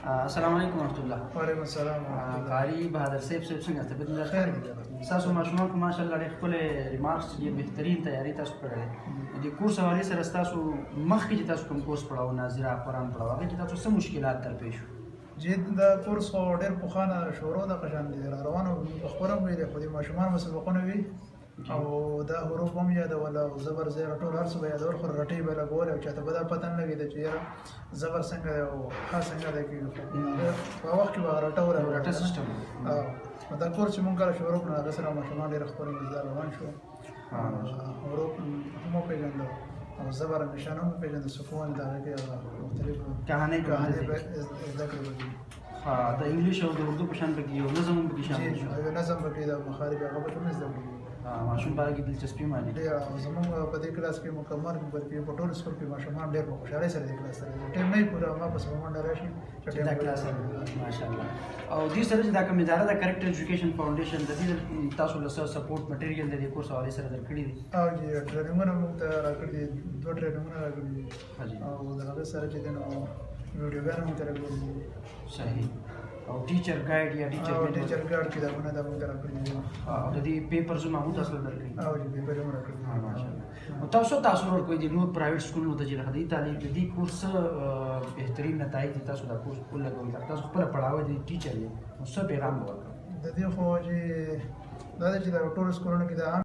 السلام علیکم ورحمۃ الله. وعلیکم السلام ورحمۃ الله. قاری بهادر صاحب څنګه ستاسو طبیعت مزاج خیر دی؟ تاسو ماشومان په ماشاءالله ډېر ښکلي ریمارکس دي، بهترین تیاری تاسو کړې ده. د کورس حوالې سره تاسو مخکې چې تاسو کوم کورس پړاو ناظره قرآن پړاو هغه کې تاسو څه مشکلات درپېښ شو؟ جد دا کورس خو ډېر پخوانه شروع د قشان دي را روانو خبره مې ده، خو د ماشومان مسابقونه وي او دا حروف هم یادول او زبر زیر ټول هر څه به یادول، خو رټۍ به لګول او چاته به دا پته نه لګېده چې یاره زبر څنګه دی او ښه څنګه دی کېږي. په وخت کې به رټه رټه سیسټم دا کورس چې مونږ کله شروع کړو هغه سره ماشومان ډېر خپل مزدار روان شو. حروف هم وپېژندل او زبر نشانه هم وپېژندل، سکون د هغې کې مختلف کهانۍ به زده کړې. د انګلیش او د اردو په شان پکې یو نظم هم پکې شامل شو. یو نظم پکې د مخارج هغه به ټول زده کړي. ماشوم په هغه کې دلچسپي مالي زموږ په دې کلاس کې مکمل بلکې په ټول سکول کې ماشومان ډېر په خوشحالۍ سره دې کلاس ته راځي. ټیم نه پوره ما پس منډه راشي چې دا کلاس ماشاءالله. او دې سره چې دا کوم اداره د کریکټر ایجوکیشن فاونډیشن د دې تاسو له سپورټ مټیریل د دې کورس حوالې سره درکړي دي؟ او جی ټریننګونه موږ ته راکړي دي، 2 ټریننګونه راکړي دي او د هغه سره چې نو ویډیوګانې موږ ته راکړي دي. صحیح. او ټیچر ګایډ یا ټیچر ګایډ کتابونه دا موږ ته راکړي دي او د دې پیپرزونه هم تاسو درکړي؟ او جی پیپر هم راکړي دي ماشاءالله. او تاسو ورکوي د نور پرایویټ سکولونو ته چې د دې تعلیم د دې کورس بهترین نتایج دي تاسو دا کورس ولګوي، تاسو خپل پړاو دي ټیچر یې نو څه پیغام ورکړي؟ د دې خو چې دا چې د ټول سکولونو کې دا